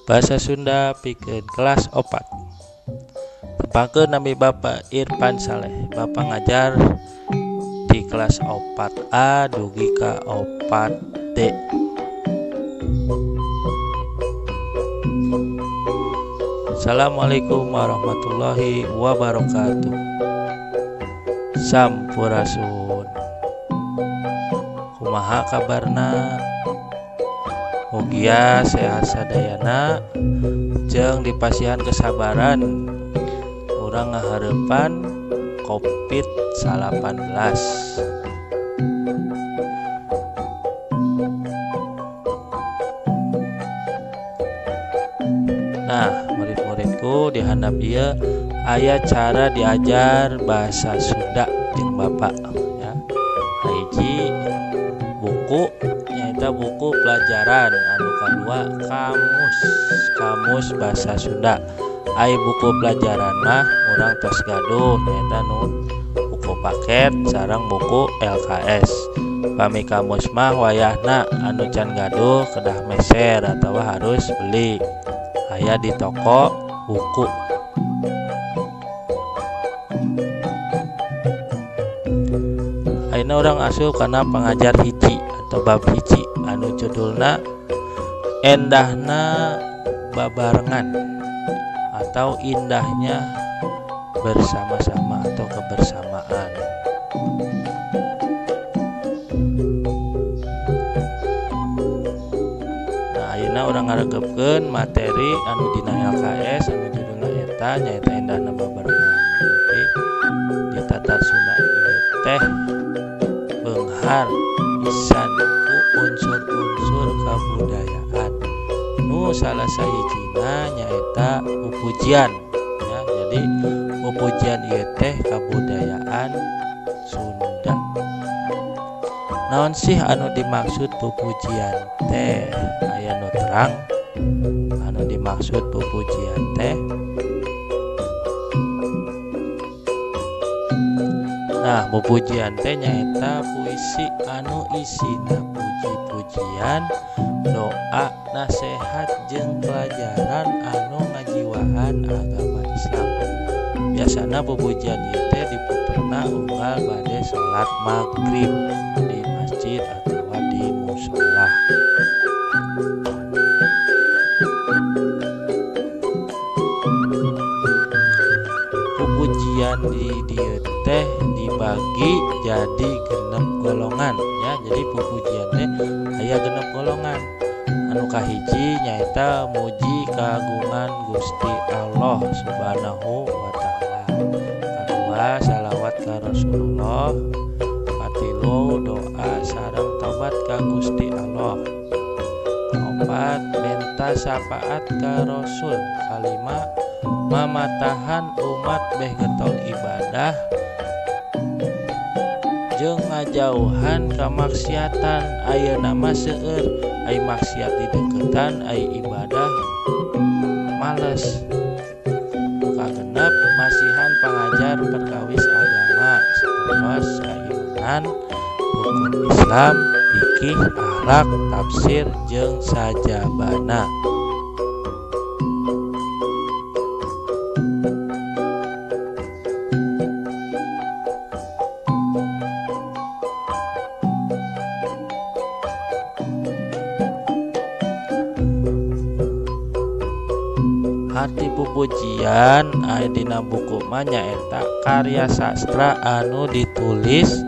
Bahasa Sunda pikeun kelas 4. Tepangkeun nami Bapak Irfan Saleh. Bapak ngajar di kelas 4A dugi ka 4D. Assalamualaikum warahmatullahi wabarakatuh. Sampurasun. Kumaha kabarna? Mugia sehat sadayana jeung dipasihan kesabaran urang ngahareupan COVID-19. Nah, murid-muridku di handap ieu aya cara diajar bahasa Sunda jeung Bapak ya. Hiji buku nyaeta buku pelajaran, anu kadua kamus bahasa Sunda. Ai buku pelajaran mah urang tos gaduh nyaeta nu buku paket sareng buku LKS. Pami kamus mah wayahna anu can gaduh kedah meser atawa harus beli. Aya di toko buku. Ayeuna urang asup kana pangajar hiji atau bab hiji anu judulna endahna babarengan atau indahnya bersama-sama atau kebersamaan. Nah, ayeuna urang ngaregepkeun materi anu dina LKS anu judulna eta nyaeta endahna babarengan. Jadi di tata Sunda ieu teh beunghar pisan ku unsur-unsur kabudayaan. Nu salah sahijina nyaeta pupujian ya. Jadi pupujian ieu teh kabudayaan Sunda. Naon sih anu dimaksud pupujian teh? Aya nu terang anu dimaksud pupujian teh. Nah, pupujian teh nyaeta puisi anu isina puji-pujian, doa, nasihat jeung pelajaran anu ngajiwahan agama Islam. Biasana pupujian ieu teh diputerna unggal bade salat maghrib di masjid atawa di mushola. Pupujian di dieu teh dibagi jadi 6 golongan ya. Jadi pupujian teh aya 6 golongan. Anu kahiji nyaeta muji kagungan Gusti Allah Subhanahu wa taala. Kadua salawat ka Rasulullah. Katilu doa sareng tobat ka Gusti Allah. Kaopat minta syafaat ka Rasul. Kalima mamatahan umat beh getol ibadah jeung ngajauhan kamaksiatan. Ayeuna mah seueur ai maksiat di deukeutan, ai ibadah males. Kagenep masihan pangajar perkawis agama saterus kaimanan, hukum Islam, fikih, akhlak, tafsir jeung sajabana. Arti pupujian aya dina buku mah nyaeta karya sastra anu ditulis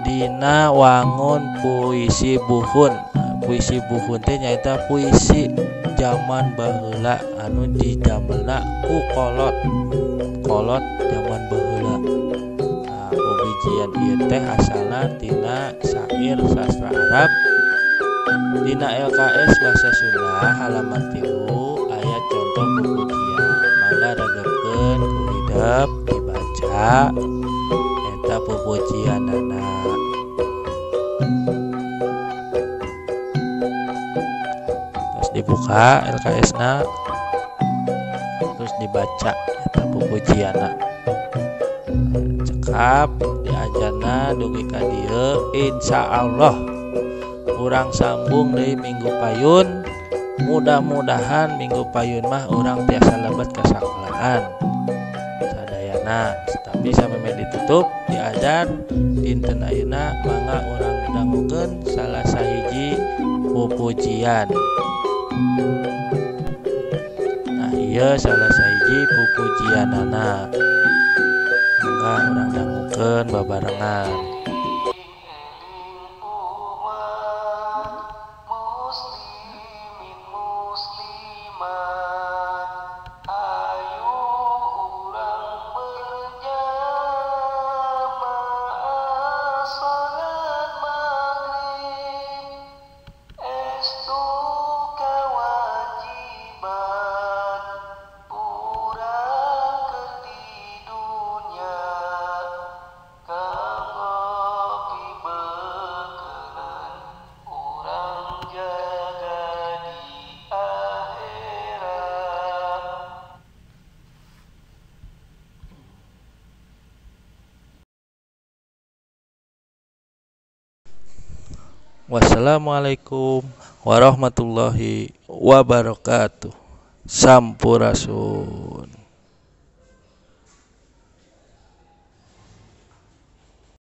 dina wangun puisi buhun. Puisi buhun teh nyaeta puisi zaman baheula anu didamelna ku kolot zaman baheula. Nah, pupujian ieu teh asalna tina syair sastra Arab. Dina LKS bahasa Sunda halaman 3 aya contoh pupujian. Mangga regepkeun ku hidep dibaca eta pupujianana. Terus dibuka LKS-na, terus dibaca eta pupujianna. Cekap diajarna dugi ka dieu insyaallah urang sambung deui minggu payun mudah-mudahan minggu payun mah orang tiasa lebet kesanggelaan sadayana, tapi sampai ditutup diajar dinten ayeuna mangga orang dangukeun salah sahiji pupujian. Nah iya salah sahiji pupujianana mangga orang dangukeun babarengan. Wassalamualaikum warahmatullahi wabarakatuh. Sampurasun.